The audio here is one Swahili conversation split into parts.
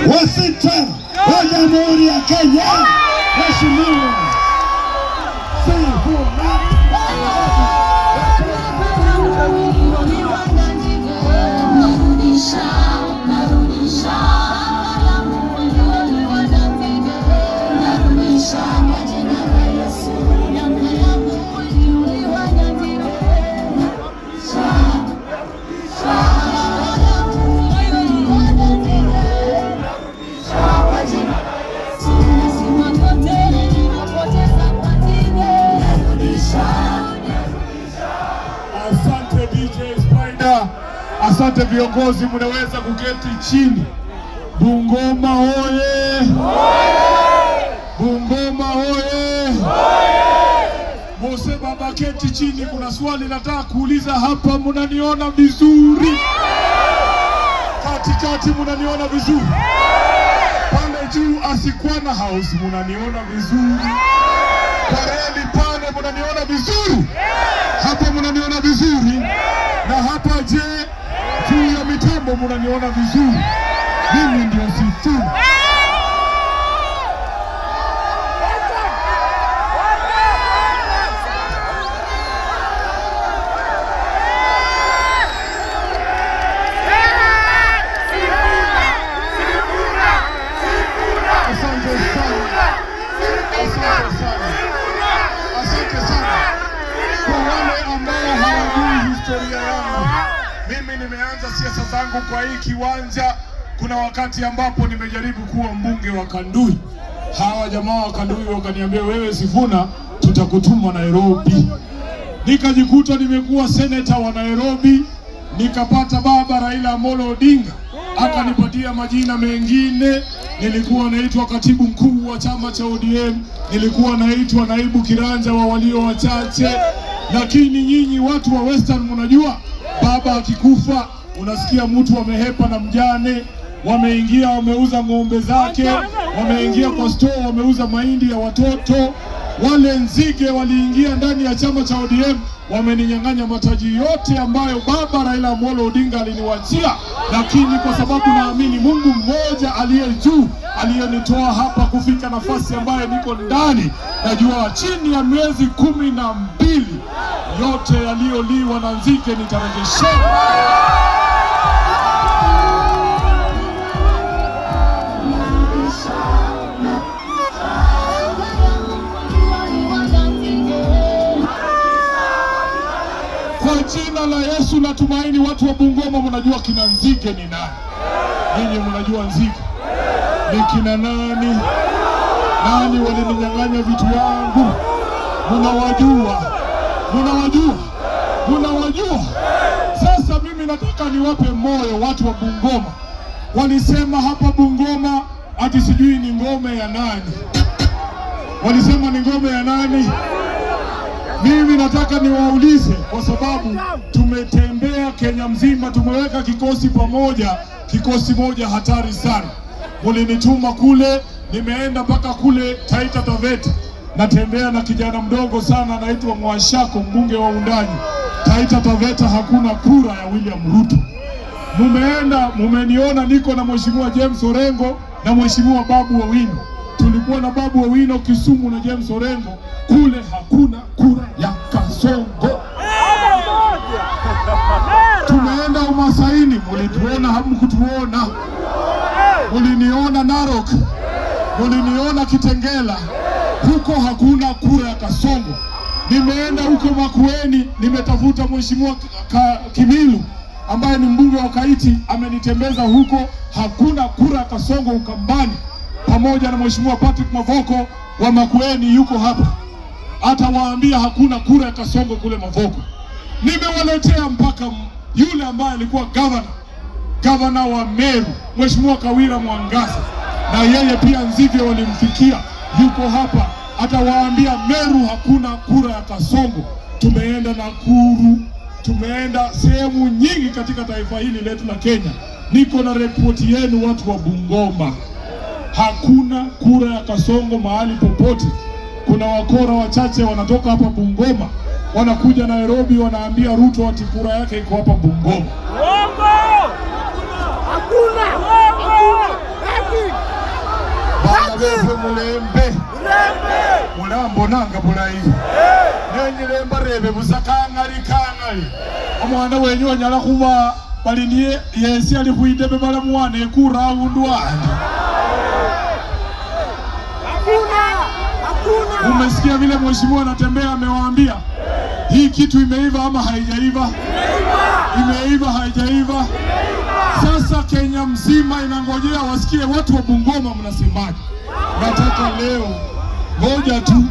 wa sita wa Jamhuri ya Kenya, Mheshimiwa Sifuna. Asante DJ Spider. Asante viongozi, mnaweza kuketi chini. Bungoma oye! Bungoma oye! Mose baba keti chini, kuna swali nataka kuuliza hapa, mnaniona vizuri? Katikati mnaniona vizuri? Pale juu Asikwana House mnaniona vizuri? Pareli pale mnaniona vizuri? Hapa mnaniona vizuri? Na hapa je, juu ya mitambo mnaniona vizuri? Mimi ndio Sifuna. Asante sana. Kwa wale ambao hawajui historia yangu, mimi nimeanza siasa zangu kwa hii kiwanja. Kuna wakati ambapo nimejaribu kuwa mbunge wa Kandui. Hawa jamaa wa Kandui wakaniambia, wewe Sifuna, tutakutuma Nairobi. Nikajikuta nimekuwa seneta wa Nairobi. Nikapata baba Raila Amolo Odinga, akanipatia majina mengine. Nilikuwa naitwa katibu mkuu wa chama cha ODM, nilikuwa naitwa naibu kiranja wa walio wachache. Lakini nyinyi watu wa Western mnajua, baba akikufa unasikia mtu wamehepa na mjane, wameingia wameuza ng'ombe zake, wameingia kwa store wameuza mahindi ya watoto. Wale nzige waliingia ndani ya chama cha ODM, wameninyang'anya mataji yote ambayo baba Raila Amolo Odinga aliniwachia. Lakini kwa sababu naamini Mungu mmoja aliye juu aliyenitoa hapa kufika nafasi ambayo niko ndani, najua chini ya miezi 12 yote yaliyoliwa na nzige nitarejesha. Kwa jina la Yesu natumaini watu wa Bungoma mnajua kina nzige ni nani. Ninyi mnajua nzige ni kina nani? Nani walininyang'anya vitu yangu? Mnawajua? Sasa mimi nataka niwape moyo watu wa Bungoma. Walisema hapa Bungoma ati sijui ni ngome ya nani. Walisema ni ngome ya nani? Mimi nataka niwaulize, kwa sababu tumetembea Kenya mzima, tumeweka kikosi pamoja, kikosi moja hatari sana. Mlinituma kule, nimeenda mpaka kule Taita Taveta. Natembea na kijana mdogo sana anaitwa Mwashako, mbunge wa Undani. Taita Taveta hakuna kura ya William Ruto. Mumeniona niko na Mheshimiwa James Orengo na Mheshimiwa Babu Owino. Tulikuwa na Babu Owino Kisumu na James Orengo. Kule hakuna kura ya Kasongo. Tumeenda Umasaini, mulituona hamkutuona. Muliniona Narok, muliniona Kitengela. Huko hakuna kura ya Kasongo. Nimeenda huko Makueni, nimetafuta Mheshimiwa Kimilu ambaye ni mbunge wa Kaiti, amenitembeza huko, hakuna kura ya Kasongo Ukambani. Pamoja na Mheshimiwa Patrick Mavoko wa Makueni yuko hapa, atawaambia hakuna kura ya Kasongo kule Mavoko. Nimewaletea mpaka yule ambaye alikuwa gavana wa Meru, Mheshimiwa Kawira Mwangaza, na yeye pia nzige walimfikia, yuko hapa, atawaambia Meru hakuna kura ya Kasongo. Tumeenda Nakuru, tumeenda sehemu nyingi katika taifa hili letu la Kenya. Niko na ripoti yenu watu wa Bungoma. Hakuna kura ya Kasongo mahali popote. Kuna wakora wachache wanatoka hapa Bungoma, wanakuja Nairobi, wanaambia Ruto ati kura yake iko hapa Bungoma. mulembe mulambo nanga bulayi nenyilemba rebe busakang'ali omwana wenyu anyala kuba baliniye yesi ali kuidebe balamuwana ekurawundu wandi. Umesikia vile mheshimiwa anatembea amewaambia hii kitu imeiva ama haijaiva? Imeiva haijaiva? Sasa Kenya mzima inangojea wasikie watu wa Bungoma mnasemaje. Nataka leo, ngoja tu,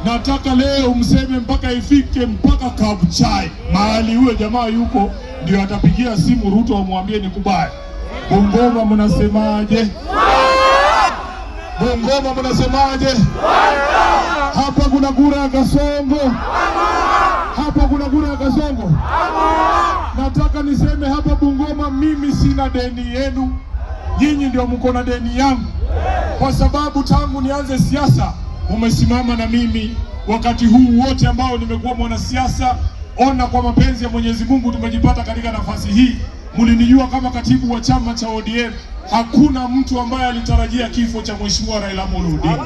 nataka leo mseme mpaka ifike mpaka Kabuchai mahali huyo jamaa yuko, ndio atapigia simu Ruto amwambie nikubali. Bungoma mnasemaje? Bungoma mnasemaje? Hapa kuna kura ya Kasongo. Hapa kuna kura ya Kasongo. Nataka niseme hapa Bungoma, mimi sina deni yenu, nyinyi ndio mko na deni yangu, kwa sababu tangu nianze siasa umesimama na mimi wakati huu wote ambao nimekuwa mwanasiasa. Ona, kwa mapenzi ya Mwenyezi Mungu tumejipata katika nafasi hii. Mlinijua kama katibu wa chama cha ODM. Hakuna mtu ambaye alitarajia kifo cha Mheshimiwa Raila Amolo Odinga.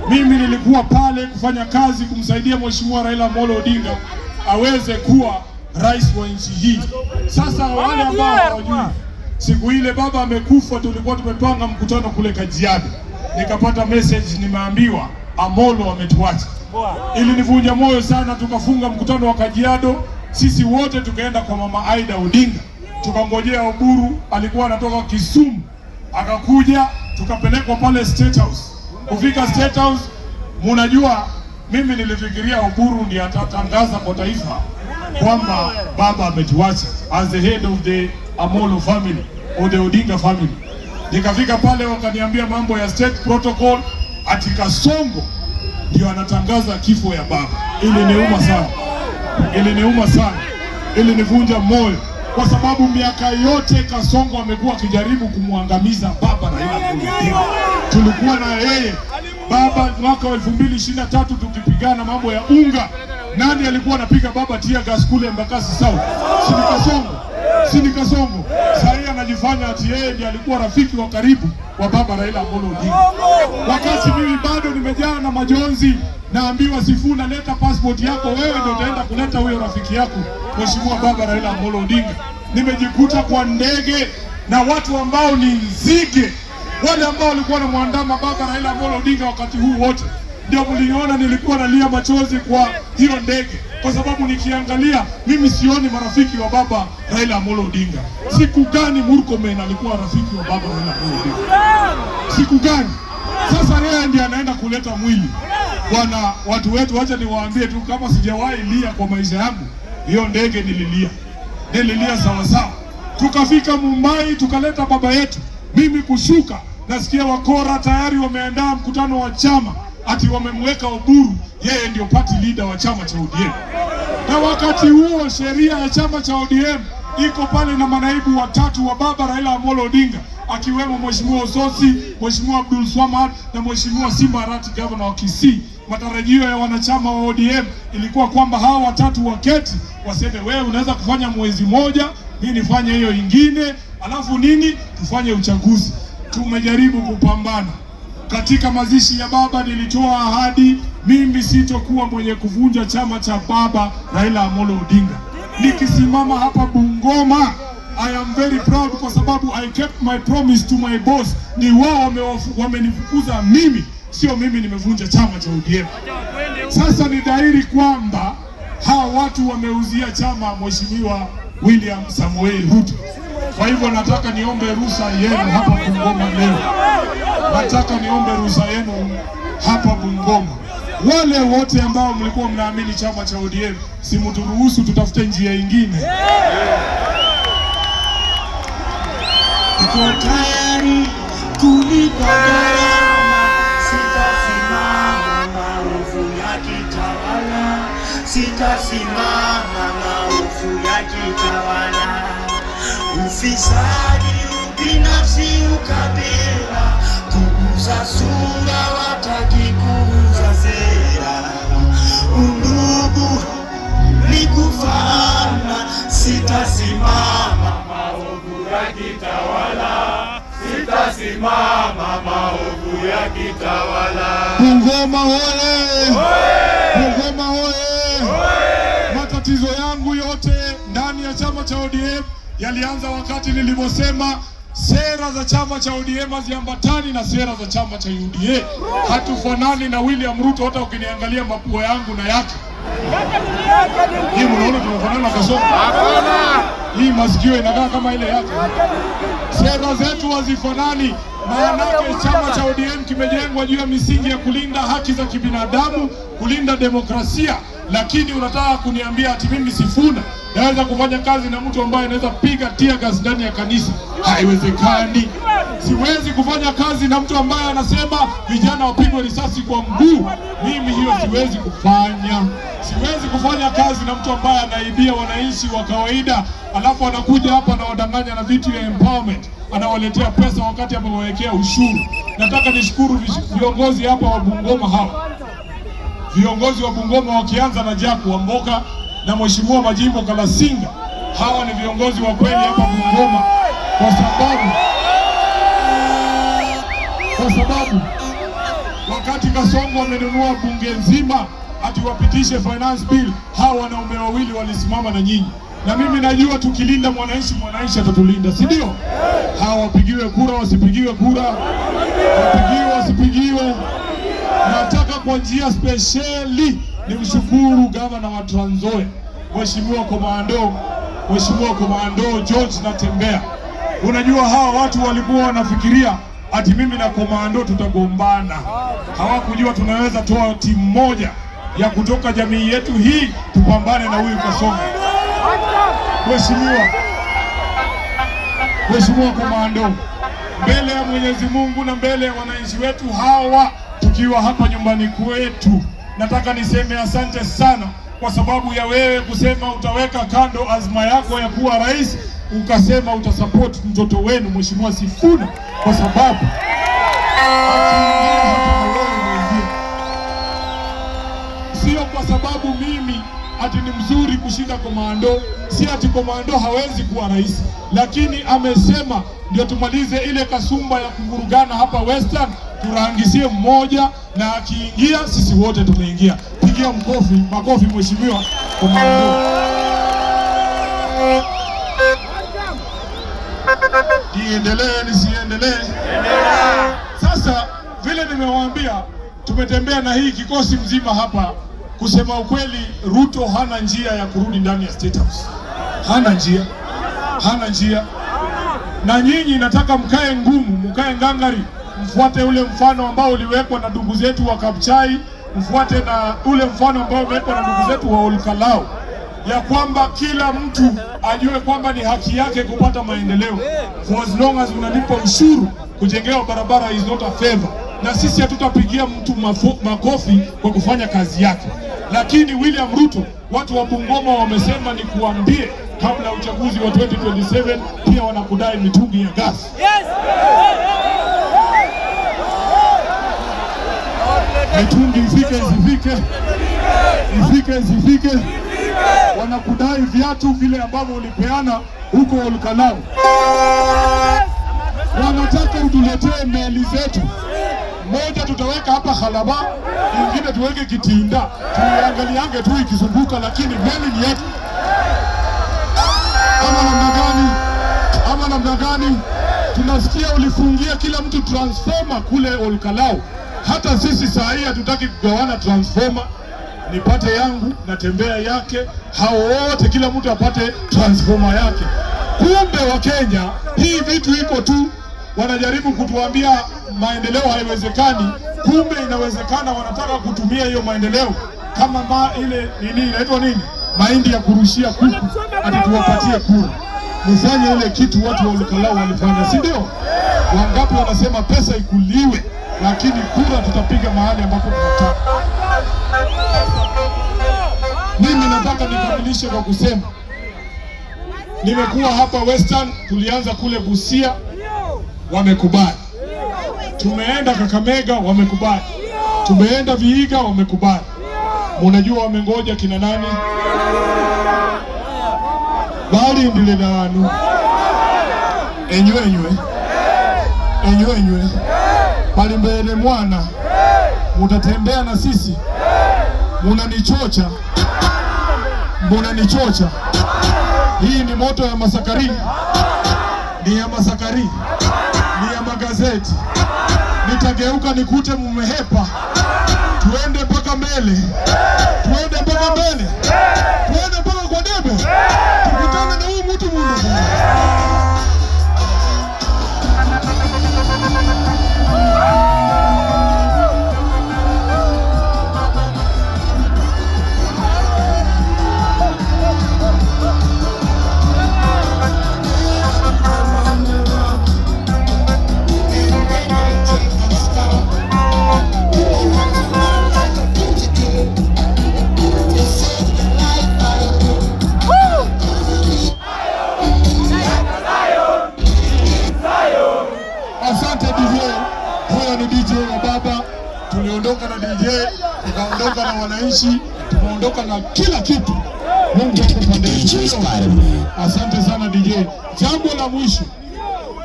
Mimi nilikuwa pale kufanya kazi kumsaidia Mheshimiwa Raila Amolo Odinga aweze kuwa rais wa nchi hii. Sasa wale ambao hawajui, siku ile baba amekufa, tulikuwa tumepanga mkutano kule Kajiado. Nikapata message, nimeambiwa Amolo ametuacha. Ili nivunja moyo sana, tukafunga mkutano wa Kajiado. Sisi wote tukaenda kwa mama Aida Odinga. Tukangojea Oburu, alikuwa anatoka Kisumu, akakuja, tukapelekwa pale State House. Kufika State House, mnajua mimi nilifikiria Oburu ndiye atatangaza kwa taifa kwamba baba ametuacha as the head of the Amolo family or the Odinga family. Nikafika pale wakaniambia mambo ya state protocol, ati Kasongo ndio anatangaza kifo ya baba. Iliniuma sana. Iliniuma sana. Ilinivunja moyo, kwa sababu miaka yote Kasongo amekuwa akijaribu kumwangamiza baba Raila Odinga. Tulikuwa na yeye baba mwaka wa 2023 tukipigana mambo ya unga. Nani alikuwa anapiga baba tear gas kule Embakasi South? Si Kasongo. Si Kasongo. Sasa anajifanya ati yeye ndiye alikuwa rafiki wa karibu wa baba Raila Amolo Odinga. Wakati mimi bado nimejaa na majonzi, naambiwa Sifuna, leta passport yako, wewe ndio utaenda kuleta huyo rafiki yako Mheshimiwa baba Raila Amolo Odinga. Nimejikuta kwa ndege na watu ambao ni nzige, wale ambao walikuwa wanamwandama baba Raila Amolo Odinga wakati huu wote. Ndio mliona nilikuwa nalia machozi kwa hiyo ndege, kwa sababu nikiangalia mimi sioni marafiki wa baba Raila Amolo Odinga. Siku gani Murkomen alikuwa rafiki wa baba Raila Amolo Odinga? Siku gani? Sasa yeye ndiye anaenda kuleta mwili. Bwana, watu wetu, acha niwaambie tu, kama sijawahi lia kwa maisha yangu, hiyo ndege nililia. Nililia sawa sawa. Tukafika Mumbai, tukaleta baba yetu. Mimi kushuka, nasikia wakora tayari wameandaa mkutano wa chama, ati wamemweka Oburu yeye ndio party leader wa chama cha ODM. Na wakati huo sheria ya chama cha ODM iko pale na manaibu watatu wa baba Raila Amolo Odinga, akiwemo Mheshimiwa Ososi, Mheshimiwa Abdul Swamad na Mheshimiwa Simba Arati, governor wa Kisii. Matarajio ya wanachama wa ODM ilikuwa kwamba hawa watatu waketi waseme, wewe unaweza kufanya mwezi moja, mimi nifanye hiyo ingine, alafu nini tufanye uchaguzi. Tumejaribu kupambana. Katika mazishi ya baba nilitoa ahadi, mimi sitokuwa mwenye kuvunja chama cha baba Raila Amolo Odinga. Nikisimama hapa Bungoma, I am very proud, kwa sababu I kept my promise to my boss. Ni wao wamenifukuza mimi, sio mimi nimevunja chama cha ODM. Sasa ni dhahiri kwamba hawa watu wameuzia chama Mheshimiwa William Samuel Ruto. Kwa hivyo nataka niombe ruhusa yenu hapa Bungoma leo. Nataka niombe ruhusa yenu hapa Bungoma. Wale wote ambao mlikuwa mnaamini chama cha ODM, simturuhusu, tutafute njia nyingine. Niko tayari kulipa gharama, sitasimama maovu ya kitawala, sitasimama maovu ya kitawala. Ufisadi, ubinafsi, ukabila, kuuza sura, wataki kuuza sera. Undugu ni kufaana, sitasimama maovu ya kitawala, sitasimama kusimama maovu ya kitawala. Bungoma hoye! Bungoma hoye! Matatizo yangu yote ndani ya chama cha ODM yalianza wakati niliposema sera za chama cha ODM haziambatani na sera za chama cha UDA. Hatufanani na William Ruto, hata ukiniangalia mapua yangu na yake. Hii mnaona tunafanana na Kasongo? Hapana. Hii masikio inakaa kama ile yake. Sera zetu hazifanani. Maanake chama cha ODM kimejengwa juu ya misingi ya kulinda haki za kibinadamu, kulinda demokrasia. Lakini unataka kuniambia ati mimi Sifuna naweza kufanya kazi na mtu ambaye anaweza piga tear gas ndani ya kanisa? Haiwezekani. Siwezi kufanya kazi na mtu ambaye anasema vijana wapigwe risasi kwa mguu. Mimi hiyo siwezi kufanya. Siwezi kufanya kazi na mtu ambaye anaibia wananchi wa kawaida, alafu anakuja hapa na wadanganya na vitu ya empowerment, anawaletea pesa wakati amewawekea ushuru. Nataka nishukuru viongozi hapa wa Bungoma hawa. Viongozi wa Bungoma wakianza na Jack Wamboka na Mheshimiwa Majimbo Kalasinga, hawa ni viongozi wa kweli hapa Bungoma, kwa sababu wakati Kasongo amenunua bunge nzima ati wapitishe finance bill, hawa wanaume wawili walisimama na nyinyi. Na mimi najua tukilinda mwananchi, mwananchi atatulinda, si ndio? Hawa wapigiwe kura wasipigiwe kura, wapigiwe wasipigiwe. Nataka kwa njia speciali nimshukuru gavana wa Trans Nzoia, Mheshimiwa Komando George Natembeya. Unajua hawa watu walikuwa wanafikiria ati mimi na Komando tutagombana. Hawakujua tunaweza toa timu moja ya kutoka jamii yetu hii tupambane na huyu Kasongo. Mheshimiwa Komando, mbele ya Mwenyezi Mungu na mbele ya wananchi wetu hawa, tukiwa hapa nyumbani kwetu, nataka niseme asante sana kwa sababu ya wewe kusema utaweka kando azma yako ya kuwa rais, ukasema utasupport mtoto wenu Mheshimiwa Sifuna, kwa sababu sio kwa sababu mimi ati ni mzuri kushinda Komando, si ati Komando hawezi kuwa rais, lakini amesema ndio tumalize ile kasumba ya kuvurugana hapa Western, turangizie mmoja na akiingia sisi wote tumeingia. Pigia makofi Mheshimiwa Komando. Niendelee nisiendelee? Sasa vile nimewaambia, tumetembea na hii kikosi mzima hapa. Kusema ukweli, Ruto hana njia ya kurudi ndani ya State House. Hana njia. Na nyinyi nataka mkae ngumu, mkae ngangari, mfuate ule mfano ambao uliwekwa na ndugu zetu wa Kapchai, mfuate na ule mfano ambao umewekwa na ndugu zetu wa Olkalau, ya kwamba kila mtu ajue kwamba ni haki yake kupata maendeleo. For as long as unalipa ushuru, kujengewa barabara is not a favor. Na sisi hatutapigia mtu makofi kwa kufanya kazi yake. Lakini William Ruto, watu wa Bungoma wamesema ni kuambie, kabla ya uchaguzi wa 2027 pia wanakudai mitungi ya gas. Mitungi isifike. Wanakudai viatu vile ambavyo ulipeana huko Olkalau. Wanataka utuletee meli zetu. Moja tutaweka hapa Khalaba, nyingine tuweke Kitinda, tuiangaliange tu ikizunguka, lakini meli ni yetu. Ama namna gani? Tunasikia ulifungia kila mtu transformer kule Olkalau. Hata sisi saa hii hatutaki kugawana transformer. Nipate yangu, Natembea yake, hao wote kila mtu apate transformer yake. Kumbe wa Kenya, hii vitu iko tu, wanajaribu kutuambia maendeleo haiwezekani. Kumbe inawezekana, wanataka kutumia hiyo maendeleo kama ile inaitwa nini? Mahindi ya kurushia kuku, atatuwapatie kura. Mfanye ile kitu watu wa Olkalau walifanya, si ndio? Wangapi wanasema pesa ikuliwe, lakini kura tutapiga mahali ambapo tunataka. Mimi nataka nikamilishe kwa kusema, nimekuwa hapa Western, tulianza kule Busia, wamekubali. Tumeenda Kakamega, wamekubali. Tumeenda Vihiga, wamekubali. Mnajua wamengoja kina nani? Bali ndile na wanu. Enywe. enywenywe pali mbele mwana mutatembea na sisi, munanichocha. Hii ni moto ya Masakari, ni ya Masakari, ni ya magazeti. Nitageuka nikute mumehepa. Tuende mpaka mbele, tuende mpaka kwa debe, tukutane na huyu mtu mundu. Asante DJ. Huyo ni DJ wa baba. Tuliondoka na DJ, tukaondoka na wananchi, tukaondoka na kila kitu. Mungu ako pande yetu. Asante sana DJ. Jambo la mwisho,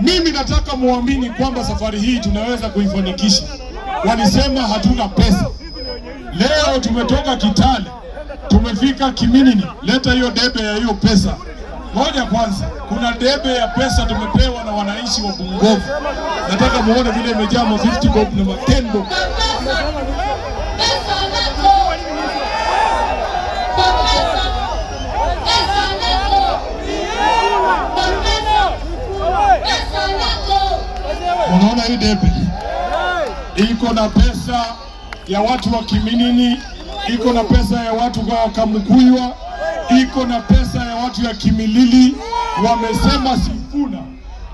mimi nataka muamini kwamba safari hii tunaweza kuifanikisha. Walisema hatuna pesa. Leo tumetoka Kitale, tumefika Kiminini. Leta hiyo debe ya hiyo pesa. Moja kwanza, kuna debe ya pesa tumepewa na wananchi wa Bungoma. Nataka muone vile imejaa ma 50 bob na ma 10 bob. Unaona hii debe iko na pesa ya watu wa Kiminini, iko na pesa ya watu wa Kamukuywa, iko na pesa ya watu ya Kimilili. Wamesema Sifuna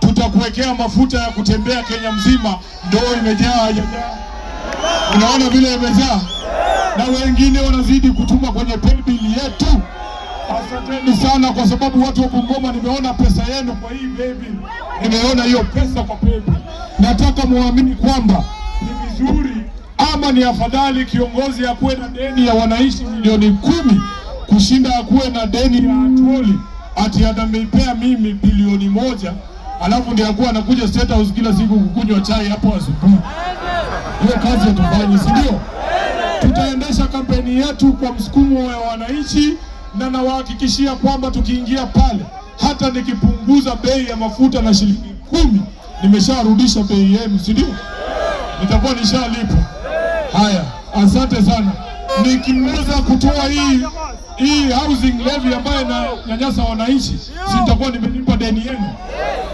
tutakuwekea mafuta ya kutembea Kenya mzima. Ndoo imejaa hajajaa. Unaona vile imejaa, na wengine wanazidi kutuma kwenye paybill yetu. Asanteni sana, kwa sababu watu wa Bungoma, nimeona pesa yenu kwa hii paybill, nimeona hiyo pesa kwa paybill. Nataka muamini kwamba ni vizuri ama ni afadhali kiongozi akuwe na deni ya wananchi milioni 10 kushinda akuwe na deni ya Atwoli ati anamepea mimi bilioni 1, alafu ndiye akuwa anakuja State House kila siku kukunywa chai hapo asubuhi. Hiyo kazi hatufanyi, si ndio? Tutaendesha kampeni yetu kwa msukumo wa wananchi, na nawahakikishia kwamba tukiingia pale, hata nikipunguza bei ya mafuta na shilingi 10, nimesharudisha bei yenu, si ndio? Nitakuwa nishalipa. Haya, asante sana. Nikiweza kutoa hii housing levy ambayo inanyanyasa wananchi, sitakuwa nimelipa deni yenu.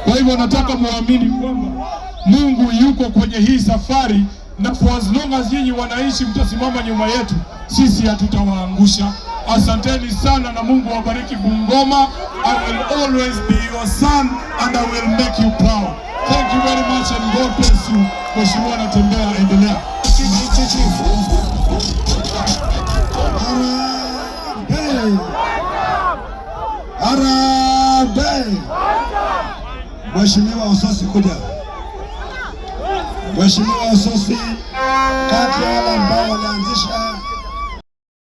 Kwa hivyo nataka muamini kwamba Mungu yuko kwenye hii safari, na for as long as nyinyi wananchi mtasimama nyuma yetu, sisi hatutawaangusha. Asanteni sana na Mungu awabariki Bungoma. I will always be your son and I will make you proud. Thank you very much and God bless you. Mheshimiwa Natembeya, endelea. Harambee! Mheshimiwa Ososi kuja. Mheshimiwa Ososi, kati ya wale ambao walianzisha